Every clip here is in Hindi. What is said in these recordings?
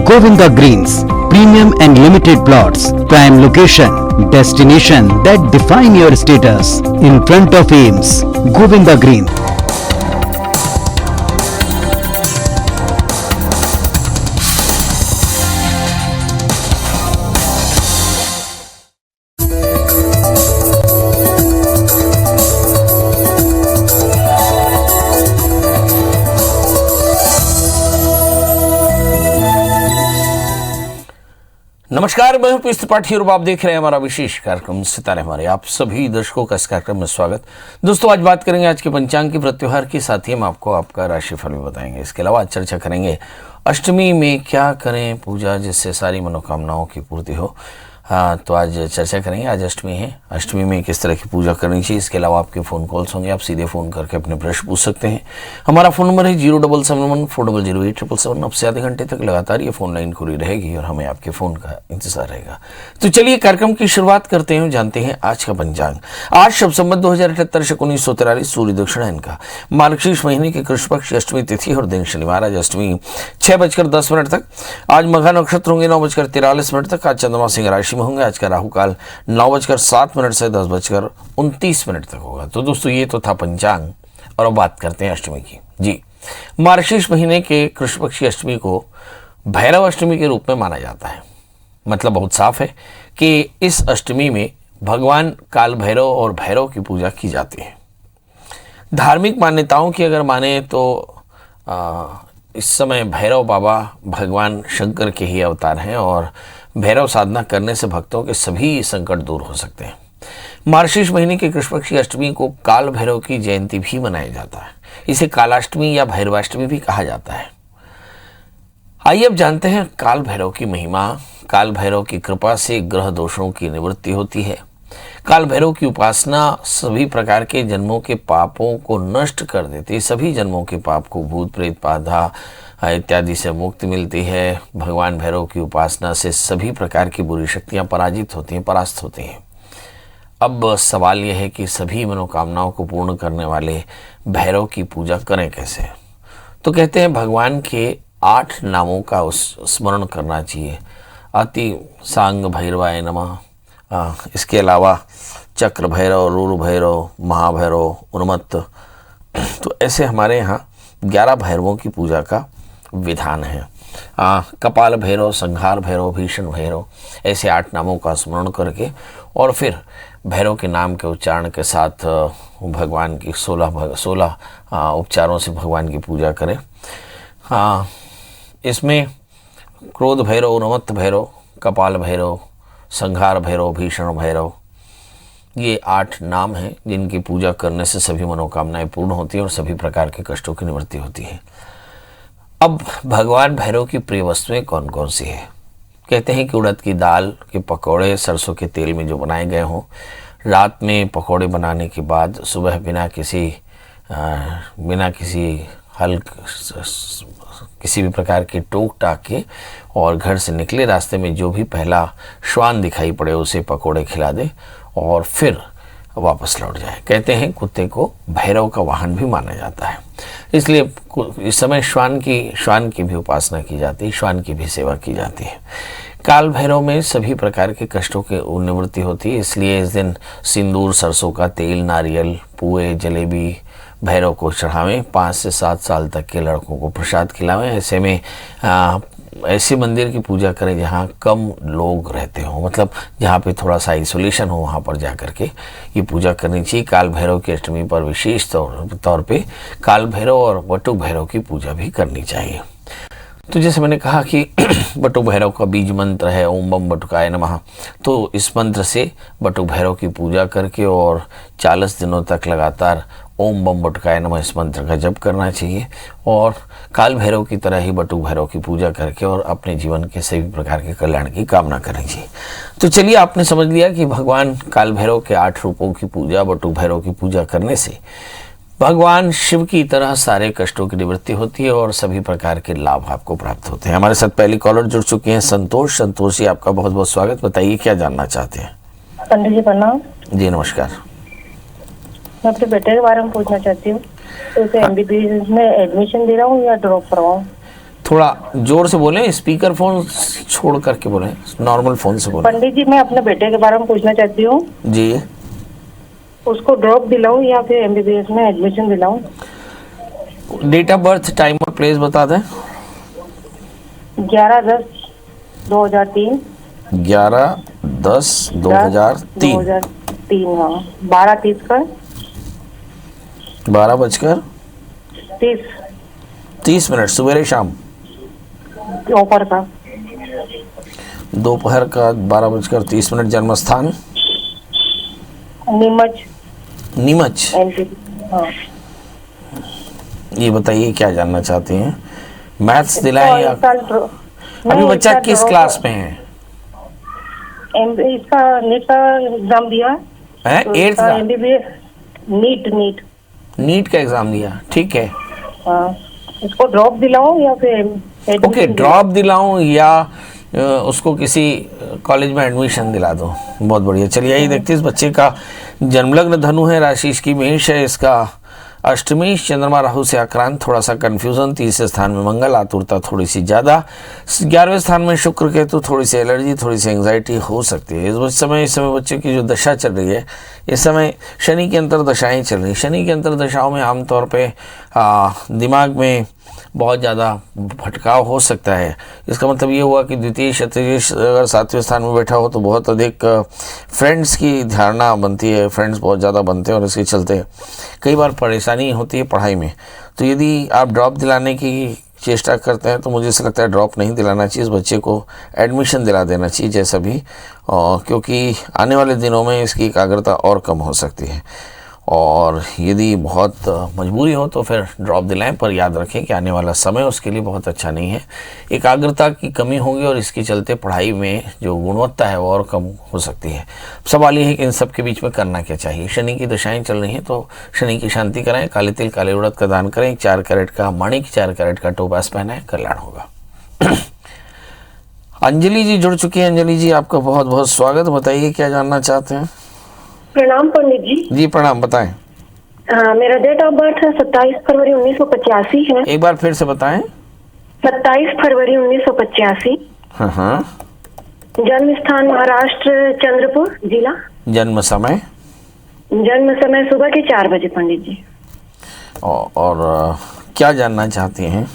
Govinda Greens, premium and limited plots, prime location, destination that define your status. In front of Ames, Govinda Green. नमस्कार, मैं हूं पीयूष त्रिपाठी और आप देख रहे हैं हमारा विशेष कार्यक्रम सितारे हमारे। आप सभी दर्शकों का इस कार्यक्रम में स्वागत। दोस्तों, आज बात करेंगे आज के पंचांग की प्रत्योहार की, साथ ही हम आपको आपका राशिफल भी बताएंगे। इसके अलावा आज चर्चा करेंगे अष्टमी में क्या करें पूजा जिससे सारी मनोकामनाओं की पूर्ति हो। तो आज चर्चा करेंगे, आज अष्टमी है, अष्टमी में किस तरह की पूजा करनी चाहिए। इसके अलावा आपके फ़ोन कॉल्स होंगे, आप सीधे फ़ोन करके अपने प्रश्न पूछ सकते हैं। हमारा फ़ोन नंबर है 07714008777। अब से आधे घंटे तक लगातार ये फ़ोन लाइन खुली रहेगी और हमें आपके फ़ोन का इंतजार रहेगा। तो चलिए कार्यक्रम की शुरुआत करते हैं, जानते हैं आज का पंचांग। आज शब संवत 2078 शक 1943 सूर्य दक्षिणायन का मार्गशीर्ष महीने के कृष्ण पक्ष अष्टमी तिथि और दिन शनिवार। आज अष्टमी 6:10 तक। आज मघा नक्षत्र होंगे 9:43 तक। आज चंद्रमा सिंह राशि में होंगे। आज का राहु काल 9:07 से 10:29 तक होगा। तो दोस्तों, ये तो था पंचांग और अब बात करते हैं अष्टमी की। जी, मार्गशीर्ष महीने के कृष्ण पक्षी अष्टमी को भैरव अष्टमी के रूप में माना जाता है। मतलब बहुत साफ है कि इस अष्टमी में भगवान काल भैरव और भैरव की पूजा की जाती है। धार्मिक मान्यताओं की अगर माने तो इस समय भैरव बाबा भगवान शंकर के ही अवतार हैं और भैरव साधना करने से भक्तों के सभी संकट दूर हो सकते हैं। मार्गशीर्ष महीने के कृष्ण पक्षी अष्टमी को काल भैरव की जयंती भी मनाया जाता है। इसे कालाष्टमी या भैरवाष्टमी भी कहा जाता है। आइए अब जानते हैं काल भैरव की महिमा। काल भैरव की कृपा से ग्रह दोषों की निवृत्ति होती है। काल भैरव की उपासना सभी प्रकार के जन्मों के पापों को नष्ट कर देती है। सभी जन्मों के पाप को, भूत प्रेत बाधा इत्यादि से मुक्ति मिलती है। भगवान भैरव की उपासना से सभी प्रकार की बुरी शक्तियां पराजित होती हैं, परास्त होती हैं। अब सवाल यह है कि सभी मनोकामनाओं को पूर्ण करने वाले भैरव की पूजा करें कैसे। तो कहते हैं भगवान के 8 नामों का स्मरण करना चाहिए। अति सांग भैरवाय नमः, इसके अलावा चक्र भैरव, रूर भैरव, महाभैरव, उन्मत्त। तो ऐसे हमारे यहाँ 11 भैरवों की पूजा का विधान है। कपाल भैरव, संहार भैरव, भीषण भैरव, ऐसे 8 नामों का स्मरण करके और फिर भैरव के नाम के उच्चारण के साथ भगवान की 16 उपचारों से भगवान की पूजा करें। इसमें क्रोध भैरव, उन्मत्त भैरव, कपाल भैरव, संहार भैरव, भीषण भैरव, ये 8 नाम हैं जिनकी पूजा करने से सभी मनोकामनाएं पूर्ण होती हैं और सभी प्रकार के कष्टों की निवृत्ति होती है। अब भगवान भैरव की प्रिय वस्तुएं कौन कौन सी है। कहते हैं कि उड़द की दाल के पकौड़े सरसों के तेल में जो बनाए गए हों, रात में पकौड़े बनाने के बाद सुबह बिना किसी किसी भी प्रकार के टोक टाक के और घर से निकले, रास्ते में जो भी पहला श्वान दिखाई पड़े उसे पकौड़े खिला दे और फिर वापस लौट जाए। कहते हैं कुत्ते को भैरव का वाहन भी माना जाता है, इसलिए इस समय श्वान की भी उपासना की जाती है, श्वान की भी सेवा की जाती है। काल भैरव में सभी प्रकार के कष्टों की निवृत्ति होती है, इसलिए इस दिन सिंदूर, सरसों का तेल, नारियल, पुए, जलेबी भैरव को चढ़ावें। 5 से 7 साल तक के लड़कों को प्रसाद खिलावें। ऐसे में ऐसे मंदिर की पूजा करें जहाँ कम लोग रहते हों, मतलब जहाँ पे थोड़ा सा आइसोलेशन हो, वहाँ पर जा कर के ये पूजा करनी चाहिए। काल भैरव की अष्टमी पर विशेष तौर पे काल भैरव और बटुक भैरव की पूजा भी करनी चाहिए। तो जैसे मैंने कहा कि बटुक भैरव का बीज मंत्र है ओम बम बटुकाय नमः। तो इस मंत्र से बटुक भैरव की पूजा करके और 40 दिनों तक लगातार ओम बम बटुकाय नमः इस मंत्र का जप करना चाहिए और काल भैरव की तरह ही बटुक भैरव की पूजा करके और अपने जीवन के सभी प्रकार के कल्याण की कामना करनी चाहिए। तो चलिए, आपने समझ लिया कि भगवान काल भैरव के 8 रूपों की पूजा, बटुक भैरव की पूजा करने से भगवान शिव की तरह सारे कष्टों की निवृत्ति होती है और सभी प्रकार के लाभ आपको प्राप्त होते हैं। हमारे साथ पहली कॉलर जुड़ चुके हैं संतोष। संतोष जी, आपका बहुत बहुत स्वागत। बताइए क्या जानना चाहते हैं। पंडित जी प्रणाम। जी नमस्कार। मैं अपने बेटे के बारे में पूछना चाहती हूँ, तो उसे MBBS में एडमिशन दे रहा हूँ या ड्रॉप करवाऊँ। थोड़ा जोर से बोलें, स्पीकर फोन छोड़ करके बोलें, नॉर्मल फोन से बोलें। पंडित जी, मैं अपने बेटे के बारे में पूछना चाहती हूँ। जी, उसको ड्रॉप दिलाऊं या फिर एमबीबीएस में एडमिशन दिलाऊं? डेट ऑफ बर्थ, टाइम और प्लेस बता दें। 11/10/2003। 11/10/2003। 2003, हाँ। 12:30 का 12:30 30 सवेरे शाम, दोपहर का। दोपहर का 12:30। जन्म स्थान नीमच। एमपी। हाँ। ये बताइए क्या जानना चाहते हैं, मैथ्स दिलाएं या अभी नहीं, बच्चा इसका किस क्लास में है? इसका नीट का एग्जाम दिया हैं? तो 8th इसका का एमबीबीएस नीट का एग्जाम दिया, ठीक है। हाँ। इसको ड्रॉप दिलाऊं या फिर एडमिशन ओके, ड्रॉप दिलाऊं या उसको किसी कॉलेज में एडमिशन दिला दो, बहुत बढ़िया। चलिए आइए देखते हैं, इस बच्चे का जन्मलग्न धनु है, राशि इसकी मेष है, इसका अष्टमी चंद्रमा राहु से आक्रांत, थोड़ा सा कंफ्यूजन। तीसरे स्थान में मंगल, आतुरता थोड़ी सी ज़्यादा। 11वें स्थान में शुक्र केतु, थोड़ी सी एलर्जी, थोड़ी सी एंग्जाइटी हो सकती है। इस समय बच्चे की जो दशा चल रही है, इस समय शनि की अंतरदशाएँ चल रही है। शनि की अंतरदशाओं में आमतौर पे दिमाग में बहुत ज़्यादा भटकाव हो सकता है। इसका मतलब ये हुआ कि द्वितीय क्षत्रिय अगर 7वें स्थान में बैठा हो तो बहुत अधिक फ्रेंड्स की धारणा बनती है, फ्रेंड्स बहुत ज़्यादा बनते हैं और इसके चलते कई बार परेशानी होती है पढ़ाई में। तो यदि आप ड्रॉप दिलाने की चेष्टा करते हैं तो मुझे ऐसा लगता है ड्रॉप नहीं दिलाना चाहिए, इस बच्चे को एडमिशन दिला देना चाहिए जैसा भी, क्योंकि आने वाले दिनों में इसकी एकाग्रता और कम हो सकती है। और यदि बहुत मजबूरी हो तो फिर ड्रॉप दिलाएं, पर याद रखें कि आने वाला समय उसके लिए बहुत अच्छा नहीं है। एकाग्रता की कमी होगी और इसके चलते पढ़ाई में जो गुणवत्ता है वो और कम हो सकती है। सवाल ये है कि इन सब के बीच में करना क्या चाहिए। शनि की दशाएं चल रही हैं तो शनि की शांति कराएं, काले तिल काले उड़द का दान करें, 4 कैरेट का माणिक 4 कैरेट का टोपास पहनाएं, कल्याण होगा। अंजलि जी जुड़ चुकी है। अंजलि जी आपका बहुत बहुत स्वागत, बताइए क्या जानना चाहते हैं। प्रणाम पंडित जी। जी प्रणाम, बताएं। मेरा डेट ऑफ बर्थ 27 फरवरी 1985 है। एक बार फिर से बताएं। 27 फरवरी 1985। हाँ। जन्म स्थान महाराष्ट्र, चंद्रपुर जिला। जन्म समय सुबह के 4 बजे पंडित जी। और क्या जानना चाहती हैं?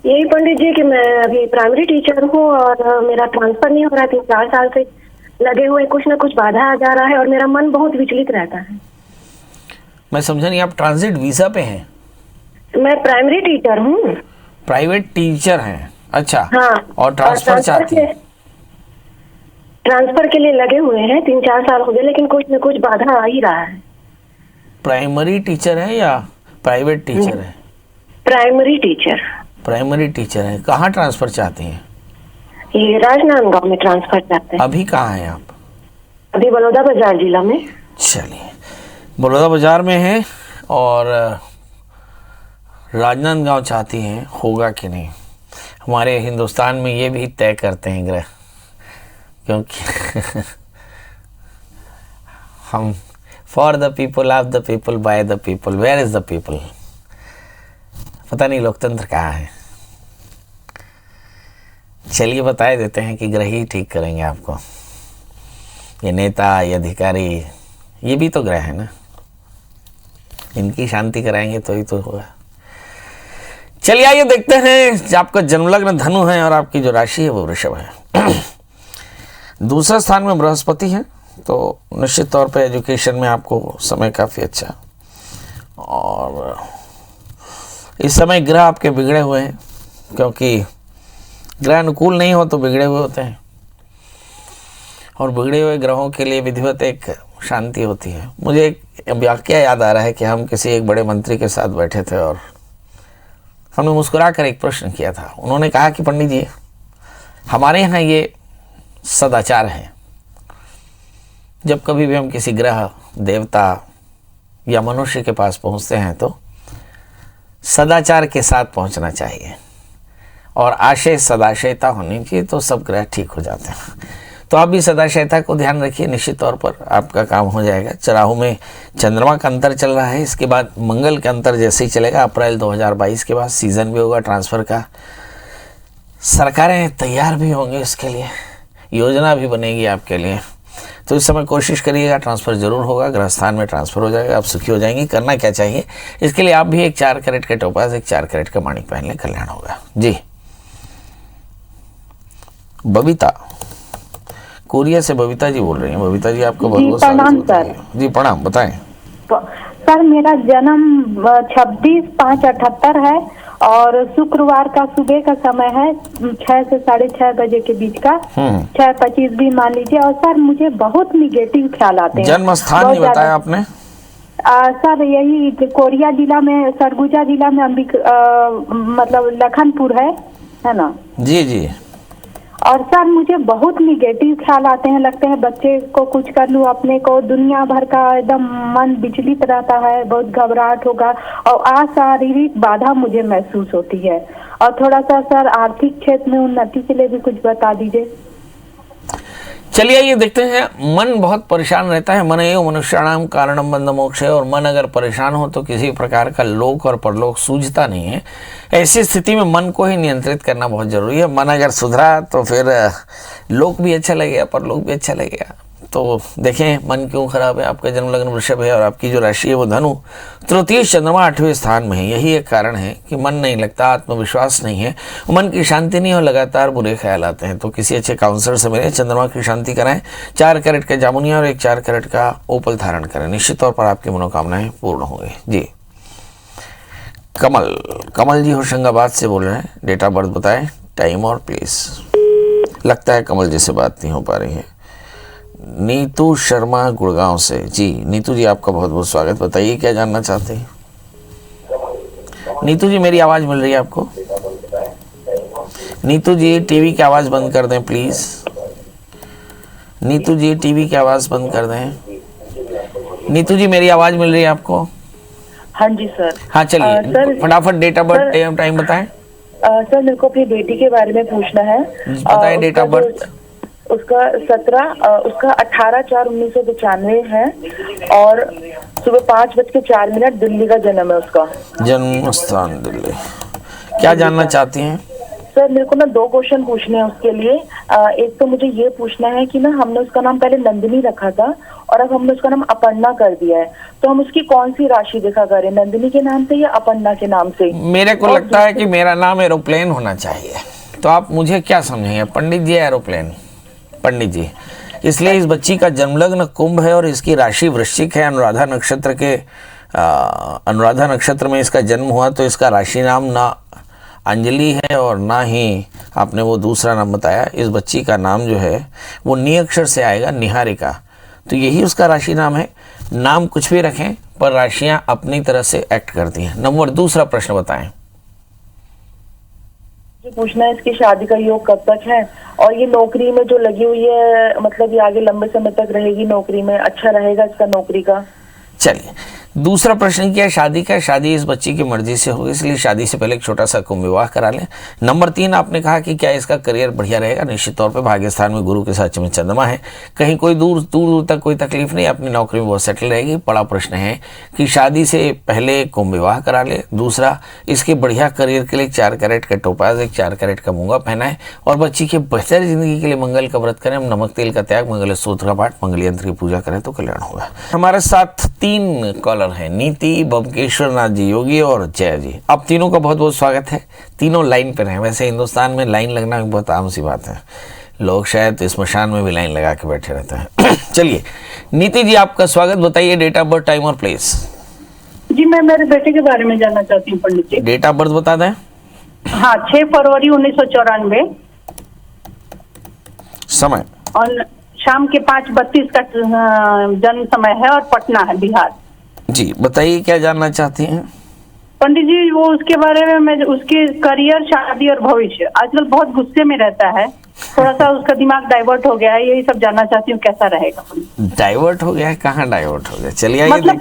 यही पंडित जी कि मैं अभी प्राइमरी टीचर हूँ और मेरा ट्रांसफर नहीं हो रहा है, 3-4 साल से लगे हुए, कुछ ना कुछ बाधा आ जा रहा है और मेरा मन बहुत विचलित रहता है। मैं समझा नहीं, आप ट्रांजिट वीजा पे हैं? मैं प्राइमरी टीचर हूँ। प्राइवेट टीचर हैं, अच्छा। हाँ। और ट्रांसफर चाहती हैं? ट्रांसफर के लिए लगे हुए हैं, 3-4 साल हो गए, लेकिन कुछ न कुछ बाधा आ ही रहा है। प्राइमरी टीचर है या प्राइवेट टीचर है? Primary teacher. प्राइमरी टीचर है। कहाँ ट्रांसफर चाहती हैं? ये राजनांदगांव में ट्रांसफर चाहते हैं। अभी कहाँ हैं आप? अभी बलौदा बाजार जिला में। चलिए, बलौदा बाजार में है और राजनांदगांव चाहती हैं, होगा कि नहीं हमारे हिंदुस्तान में ये भी तय करते हैं ग्रह, क्योंकि हम for the people, of the people, by the people, where is the people. पता नहीं लोकतंत्र कहाँ है। चलिए बता देते हैं कि ग्रह ही ठीक करेंगे आपको। ये नेता, ये अधिकारी, ये भी तो ग्रह है ना, इनकी शांति कराएंगे तो ही तो होगा। चलिए आइए देखते हैं, आपका जन्मलग्न धनु है और आपकी जो राशि है वो वृषभ है। दूसरा स्थान में बृहस्पति है, तो निश्चित तौर पे एजुकेशन में आपको समय काफ़ी अच्छा। और इस समय ग्रह आपके बिगड़े हुए हैं, क्योंकि ग्रह अनुकूल नहीं हो तो बिगड़े हुए होते हैं, और बिगड़े हुए ग्रहों के लिए विधिवत एक शांति होती है। मुझे एक वाकया याद आ रहा है कि हम किसी एक बड़े मंत्री के साथ बैठे थे और हमने मुस्कुरा कर एक प्रश्न किया था। उन्होंने कहा कि पंडित जी, हमारे यहाँ ये सदाचार है, जब कभी भी हम किसी ग्रह, देवता या मनुष्य के पास पहुँचते हैं तो सदाचार के साथ पहुँचना चाहिए और आशय सदाशयता होनी चाहिए, तो सब ग्रह ठीक हो जाते हैं। तो आप भी सदाशयता को ध्यान रखिए, निश्चित तौर पर आपका काम हो जाएगा। राहु में चंद्रमा का अंतर चल रहा है, इसके बाद मंगल का अंतर जैसे ही चलेगा, अप्रैल 2022 के बाद सीज़न भी होगा ट्रांसफ़र का। सरकारें तैयार भी होंगी इसके लिए, योजना भी बनेगी आपके लिए। तो इस समय कोशिश करिएगा, ट्रांसफ़र जरूर होगा, ग्रह स्थान में ट्रांसफ़र हो जाएगा, आप सुखी हो जाएंगे। करना क्या चाहिए इसके लिए, आप भी एक 4 कैरेट का टोपाज, एक 4 कैरेट का माणिक पहन लें, कल्याण होगा जी। बबीता, कोरिया से बबीता जी बोल रही हैं। बबीता जी आपका बहुत बहुत प्रणाम स्वागत है जी। प्रणाम, बताएं। सर मेरा जन्म 26/5/78 है और शुक्रवार का सुबह का समय है 6 से 6:30 बजे के बीच का, 6:25 भी मान लीजिए। और सर मुझे बहुत निगेटिव ख्याल आते हैं। जन्म स्थान नहीं बताया आपने? सर यही कोरिया जिला में, सरगुजा जिला में मतलब लखनपुर है ना जी जी। और सर मुझे बहुत निगेटिव ख्याल आते हैं, लगते हैं बच्चे को कुछ कर लूं, अपने को दुनिया भर का एकदम मन विचलित रहता है, बहुत घबराहट होगा और अशारीरिक बाधा मुझे महसूस होती है। और थोड़ा सा सर आर्थिक क्षेत्र में उन्नति के लिए भी कुछ बता दीजिए। चलिए ये देखते हैं। मन बहुत परेशान रहता है। मन एवं मनुष्याणाम कारणम बंध मोक्ष है, और मन अगर परेशान हो तो किसी प्रकार का लोक और परलोक सूझता नहीं है। ऐसी स्थिति में मन को ही नियंत्रित करना बहुत जरूरी है। मन अगर सुधरा तो फिर लोक भी अच्छा लगेगा, परलोक भी अच्छा लगेगा। तो देखें मन क्यों खराब है। आपका जन्म लग्न वृषभ है और आपकी जो राशि है वो धनु, तृतीय चंद्रमा 8वें स्थान में है। यही एक कारण है कि मन नहीं लगता, आत्मविश्वास नहीं है, मन की शांति नहीं हो, लगातार बुरे ख्याल आते हैं। तो किसी अच्छे काउंसलर से मिले, चंद्रमा की शांति कराएं, 4 कैरेट का जामुनिया और एक 4 कैरेट का ओपल धारण करें। निश्चित तौर पर आपकी मनोकामनाएं पूर्ण होंगी जी। कमल जी होशंगाबाद से बोल रहे हैं। डेट ऑफ बर्थ बताएं, टाइम और प्लेस। लगता है कमल जी से बात नहीं हो पा रही है। नीतू शर्मा गुड़गांव से जी। नीतू जी आपका बहुत बहुत स्वागत। बताइए क्या जानना चाहते हैं। नीतू जी मेरी आवाज मिल रही है आपको? नीतू जी टीवी की आवाज बंद कर दें प्लीज। नीतू जी टीवी की आवाज बंद कर दें। नीतू जी मेरी आवाज मिल रही है आपको? हाँ जी सर। हाँ चलिए फटाफट डेट ऑफ बर्थ टाइम बताएं। सर मेरे को अपनी बेटी के बारे में पूछना है। बताएं डेट ऑफ बर्थ। उसका 18/4/1995 है और सुबह 5:04 दिल्ली का जन्म है उसका। जन्म स्थान दिल्ली। क्या जानना चाहती हैं? सर मेरे को ना 2 क्वेश्चन पूछने हैं उसके लिए। एक तो मुझे ये पूछना है कि ना हमने उसका नाम पहले नंदिनी रखा था और अब हमने उसका नाम अपर्णा कर दिया है, तो हम उसकी कौन सी राशि देखा करें, नंदिनी के नाम से या अपर्णा के नाम से? मेरे को लगता है कि मेरा नाम एरोप्लेन होना चाहिए। तो आप मुझे क्या समझेंगे, पंडित जी एरोप्लेन? पंडित जी, इसलिए इस बच्ची का जन्मलग्न कुंभ है और इसकी राशि वृश्चिक है। अनुराधा नक्षत्र में इसका जन्म हुआ, तो इसका राशि नाम ना अंजलि है और ना ही आपने वो दूसरा नाम बताया। इस बच्ची का नाम जो है वो नी अक्षर से आएगा, निहारिका। तो यही उसका राशि नाम है। नाम कुछ भी रखें पर राशियां अपनी तरह से एक्ट करती हैं। नंबर 2 प्रश्न बताएं। जो पूछना है इसकी शादी का योग कब तक है और ये नौकरी में जो लगी हुई है, मतलब ये आगे लंबे समय तक रहेगी नौकरी में, अच्छा रहेगा इसका नौकरी का? चलिए दूसरा प्रश्न क्या है, शादी का? शादी इस बच्ची की मर्जी से होगी, इसलिए शादी से पहले एक छोटा सा कुंभ विवाह करा लें। नंबर 3 आपने कहा कि क्या इसका करियर बढ़िया रहेगा? निश्चित तौर पे भाग्य स्थान में गुरु के साथ में चंद्रमा है, कहीं कोई दूर तक कोई तकलीफ नहीं, अपनी नौकरी में बहुत सेटल रहेगी। बड़ा प्रश्न है कि शादी से पहले कुंभ विवाह करा ले। दूसरा, इसके बढ़िया करियर के लिए 4 कैरेट का टोपाज, एक 4 कैरेट का मूंगा पहनाएं और बच्ची की बेहतर जिंदगी के लिए मंगल का व्रत करें, नमक तेल का त्याग, मंगल स्तोत्र का पाठ, मंगल यंत्र की पूजा करें तो कल्याण होगा। हमारे साथ 3 कॉलर हैं, नीति, बबकेश्वर नाथ जी योगी और जय जी। अब तीनों का बहुत बहुत स्वागत है। तीनों लाइन पर हैं। वैसे हिंदुस्तान में लाइन लगना एक बहुत आम सी बात है, लोग शायद स्मशान में भी लाइन लगा के बैठे रहते हैं। चलिए नीति जी आपका स्वागत। बताइए डेट ऑफ बर्थ, टाइम और प्लेस। जी मैं मेरे बेटे के बारे में जानना चाहती हूँ पंडित जी। डेट ऑफ बर्थ बता दें। हाँ 6 फरवरी 1994 समय और शाम के 5:32 का जन्म समय है और पटना है, बिहार। जी बताइए क्या जानना चाहती हैं? पंडित जी वो उसके बारे में, मैं उसके करियर, शादी और भविष्य, आजकल बहुत गुस्से में रहता है, थोड़ा सा उसका दिमाग डाइवर्ट हो गया है, यही सब जानना चाहती हूँ कैसा रहेगा। डाइवर्ट हो गया है? कहाँ डाइवर्ट हो गया? चलिए मतलब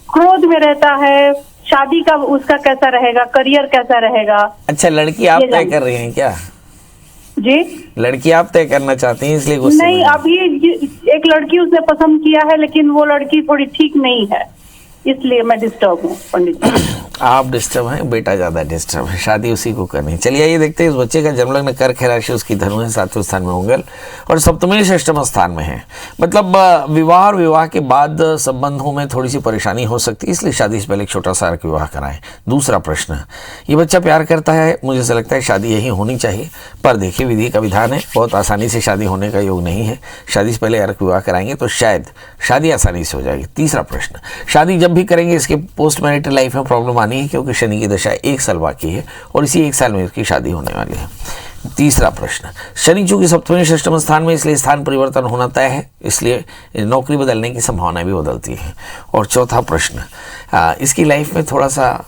क्रोध में रहता है, शादी का उसका कैसा रहेगा, करियर कैसा रहेगा? अच्छा लड़की आप तय कर रही हैं क्या? जी लड़की आप तय करना चाहती हैं इसलिए गुस्से नहीं, में? अभी एक लड़की उसने पसंद किया है लेकिन वो लड़की थोड़ी ठीक नहीं है, इसलिए मैं डिस्टर्ब हूँ पंडित जी। आप डिस्टर्ब हैं, बेटा ज्यादा डिस्टर्ब है, शादी उसी को करनी है। चलिए ये देखते हैं, इस बच्चे का जन्म लग्न कर्क है, राशि उसकी धनु है, 7वें स्थान में मंगल और सप्तमी षष्ठम स्थान में है। मतलब विवाह और विवाह के बाद संबंधों में थोड़ी सी परेशानी हो सकती है, इसलिए शादी से पहले एक छोटा सा विवाह कराएं। दूसरा प्रश्न, ये बच्चा प्यार करता है, मुझे ऐसा लगता है शादी यही होनी चाहिए, पर देखिए विधि का विधान है, बहुत आसानी से शादी होने का योग नहीं है। शादी से पहले अर्क विवाह कराएंगे तो शायद शादी आसानी से हो जाएगी। तीसरा प्रश्न, शादी जब भी करेंगे इसके पोस्ट मैरिटल लाइफ में प्रॉब्लम आनी है, क्योंकि शनि की दशा 1 साल बाकी है और इसी 1 साल में इसकी शादी होने वाली है। तीसरा प्रश्न, शनि चूंकि सप्तम षष्ठम स्थान में, इसलिए स्थान परिवर्तन होना तय है, इसलिए नौकरी बदलने की संभावना भी बदलती है। और चौथा प्रश्न, इसकी लाइफ में थोड़ा सा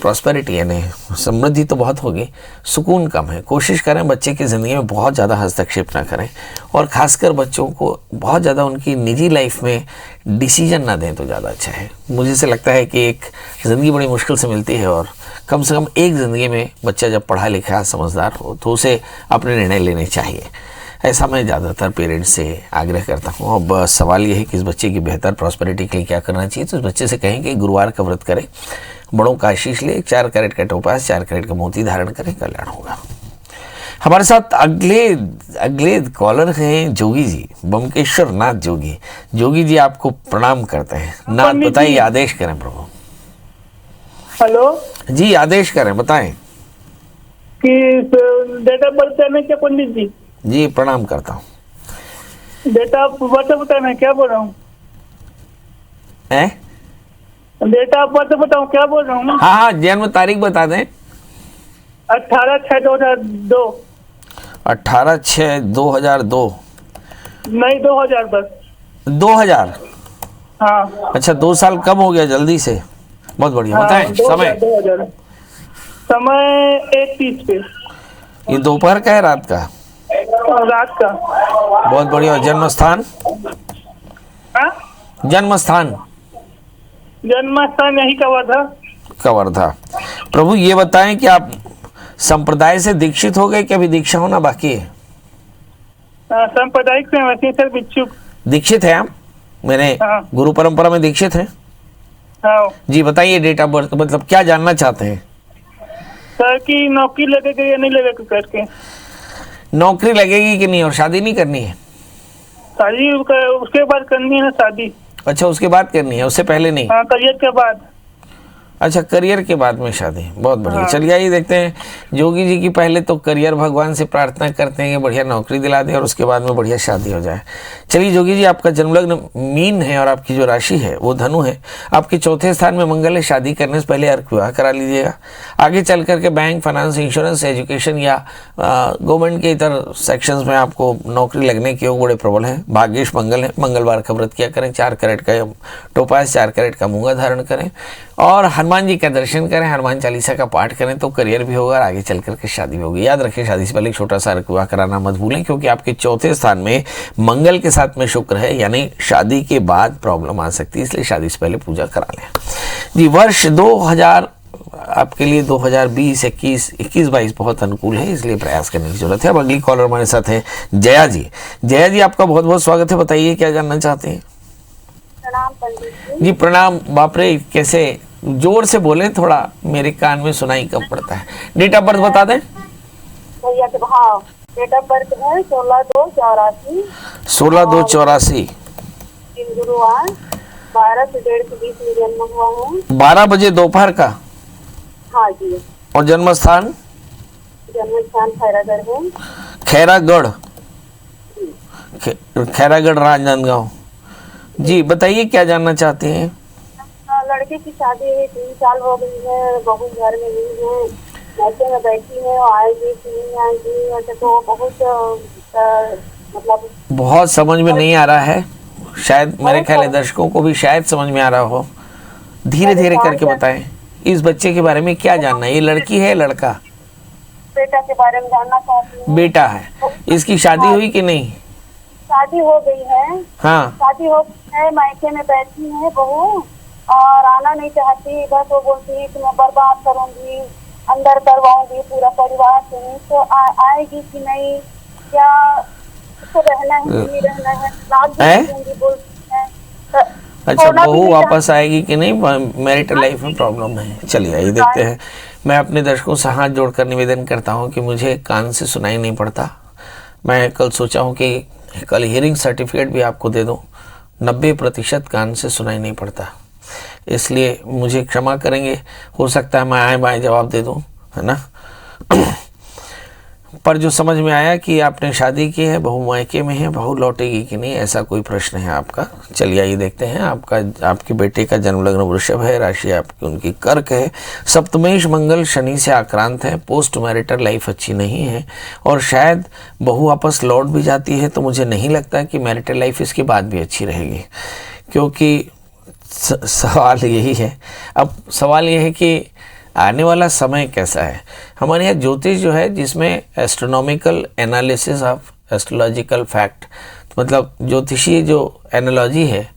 प्रॉस्पेरिटी यानी समृद्धि तो बहुत होगी, सुकून कम है। कोशिश करें बच्चे की ज़िंदगी में बहुत ज़्यादा हस्तक्षेप ना करें और ख़ासकर बच्चों को बहुत ज़्यादा उनकी निजी लाइफ में डिसीजन ना दें तो ज़्यादा अच्छा है। मुझे से लगता है कि एक ज़िंदगी बड़ी मुश्किल से मिलती है और कम से कम एक ज़िंदगी में बच्चा जब पढ़ा लिखा समझदार हो तो उसे अपने निर्णय लेने चाहिए, ऐसा मैं ज़्यादातर पेरेंट्स से आग्रह करता हूँ। अब सवाल ये है कि इस बच्चे की बेहतर प्रॉस्पेरिटी के लिए क्या करना चाहिए, तो इस बच्चे से कहें कि गुरुवार का व्रत करें, बड़ों का आशीष ले, 4 कैरेट का टोपास, 4 कैरेट का मोती धारण करें, कल्याण होगा। हमारे साथ अगले कॉलर हैं जोगी जी, बमकेश्वर नाथ जोगी। जोगी जी आपको प्रणाम करते हैं। नाथ बताइए, आदेश करें प्रभु। हेलो जी आदेश करें, बताएं। कि डेट ऑफ बर्थ है क्या पंडित जी? जी प्रणाम करता हूँ। डेट ऑफ बर्थ बताना, क्या बोल रहा हूँ? डेट ऑफ बर्थ बताऊँ, क्या बोल रहा हूँ? हाँ, जन्म तारीख बता दें। 18/6/2002। 18/6/2002? नहीं, 2000 बस। 2000? हाँ। अच्छा, 2 साल कम हो गया जल्दी से, बहुत बढ़िया। बताएं समय। 2000 समय 1:30 पे। ये दोपहर का है रात का? रात का। बहुत बढ़िया। जन्म स्थान? जन्म स्थान? जन्म स्थान यही कवर्धा। कवर्धा। प्रभु ये बताएं कि आप संप्रदाय से दीक्षित हो गए कि अभी दीक्षा होना बाकी है? सांप्रदायिक से वैसे सर भिक्षुक। दीक्षित है आप? मैंने गुरु परंपरा में दीक्षित है। हाँ जी बताइए, डेट ऑफ बर्थ मतलब क्या जानना चाहते हैं? सर की नौकरी लगेगी या नहीं लगेगी करके? नौकरी लगेगी कि नहीं, और शादी नहीं करनी है? शादी उसके बाद करनी है ना शादी। अच्छा, उसके बाद करनी है, उससे पहले नहीं? हाँ, करियर के बाद। अच्छा, करियर के बाद में शादी, बहुत बढ़िया। चलिए आइए देखते हैं जोगी जी की। पहले तो करियर भगवान से प्रार्थना करते हैं कि बढ़िया नौकरी दिला दे और उसके बाद में बढ़िया शादी हो जाए। चलिए जोगी जी, आपका जन्मलग्न मीन है और आपकी जो राशि है वो धनु है। आपके 4थे स्थान में मंगल है। शादी करने से पहले अर्क विवाह करा लीजिएगा। आगे चल करके बैंक, फाइनेंस, इंश्योरेंस, एजुकेशन या गवर्नमेंट के इतर सेक्शंस में आपको नौकरी लगने के योग बड़े प्रबल हैं। भाग्येश मंगल है। मंगलवार का व्रत किया करें, 4 कैरेट का टोपास, 4 कैरेट का मूंगा धारण करें और हनुमान जी का दर्शन करें, हनुमान चालीसा का पाठ करें तो करियर भी होगा और आगे चल करके शादी भी होगी। याद रखें, शादी से पहले एक छोटा सा अर्क विवाह कराना मत भूलें, क्योंकि आपके 4थे स्थान में मंगल के साथ में शुक्र है, यानी शादी के बाद प्रॉब्लम आ सकती है, इसलिए शादी से पहले पूजा करा लें। जी, वर्ष 2000 आपके लिए 2020, 21-22 बहुत अनुकूल है, इसलिए प्रयास करने की जरूरत है। अब अगली कॉलर हमारे साथ है जया जी। जया जी, आपका बहुत बहुत स्वागत है। बताइए क्या जानना चाहते हैं? प्रणाम पंडित जी प्रणाम। बाप रे, कैसे जोर से बोले, थोड़ा मेरे कान में सुनाई कम पड़ता है। डेट ऑफ बर्थ बता दें। हाँ, डेट ऑफ बर्थ है 16/2/84। 16/2/84। दिन गुरुवार, 12 से 1:30 के बीच में जन्म हुआ है। 12 बजे दोपहर का? हाँ जी। और जन्म स्थान? जन्म स्थान खैरागढ़ है। खैरागढ़? खैरागढ़, राजनांदगांव। जी बताइए क्या जानना चाहते हैं? लड़के की शादी 3 साल हो गई है, बहू घर में नहीं है, ऐसे में बैठी है, आएगी कि नहीं आएगी, ऐसे तो बहुत मतलब बहुत समझ में नहीं आ रहा है। शायद मेरे ख्याल है दर्शकों को भी शायद समझ में आ रहा हो। धीरे धीरे करके बताएं इस बच्चे के बारे में क्या जानना है। ये लड़की है लड़का? बेटा के बारे में जानना चाहती हूँ। बेटा है। इसकी शादी हुई कि नहीं? शादी हो गई है। हाँ, शादी हो गई है, मायके में बैठी है बहू और आना नहीं चाहती। बस वो बोलती है कि मैं बर्बाद करूंगी, अंदर करवाऊंगी पूरा परिवार से। तो आएगी कि नहीं, क्या उसको रहना है कि नहीं रहना है, बोलती है। अच्छा, होना भी बहू नहीं वापस आएगी कि नहीं, मैरिटल लाइफ में प्रॉब्लम है। चलिए आइए देखते हैं। मैं अपने दर्शकों से हाथ जोड़कर निवेदन करता हूं कि मुझे कान से सुनाई नहीं पड़ता। मैं कल सोचा हूं कि कल हियरिंग सर्टिफिकेट भी आपको दे दूं। 90% कान से सुनाई नहीं पड़ता, इसलिए मुझे क्षमा करेंगे। हो सकता है मैं आए बाएँ जवाब दे दूं, है ना। पर जो समझ में आया कि आपने शादी की है, बहू मायके में है, बहू लौटेगी कि नहीं, ऐसा कोई प्रश्न है आपका। चलिए आइए देखते हैं। आपके बेटे का जन्म लग्न वृषभ है, राशि आपकी उनकी कर्क है, सप्तमेश मंगल शनि से आक्रांत है, पोस्ट मैरिटल लाइफ अच्छी नहीं है और शायद बहू वापस लौट भी जाती है तो मुझे नहीं लगता कि मैरिटल लाइफ इसके बाद भी अच्छी रहेगी, क्योंकि सवाल यही है। अब सवाल यह है कि आने वाला समय कैसा है। हमारे यहाँ ज्योतिष जो है, जिसमें astronomical analysis of astrological fact, मतलब ज्योतिषीय जो एनालॉजी है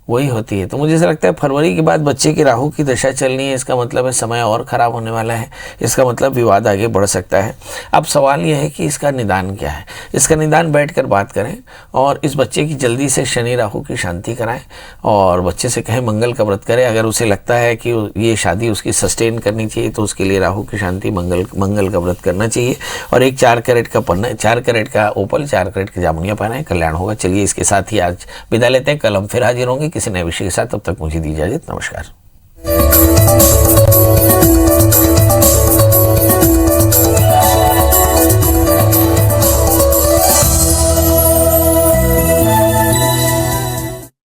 वही होती है। तो मुझे ऐसा लगता है फरवरी के बाद बच्चे की राहु की दशा चलनी है, इसका मतलब है समय और ख़राब होने वाला है, इसका मतलब विवाद आगे बढ़ सकता है। अब सवाल यह है कि इसका निदान क्या है। इसका निदान बैठकर बात करें और इस बच्चे की जल्दी से शनि राहु की शांति कराएं और बच्चे से कहें मंगल का व्रत करें। अगर उसे लगता है कि ये शादी उसकी सस्टेन करनी चाहिए तो उसके लिए राहु की शांति मंगल का व्रत करना चाहिए और एक 4 कैरेट का पन्ना, 4 कैरेट का ओपल, 4 कैरेट की जामुनिया पहनाएं, कल्याण होगा। चलिए इसके साथ ही आज विदा लेते हैं। कल हम फिर हाजिर होंगे किसी नए विषय के साथ। तब तक मुझे दी इजाजत। नमस्कार।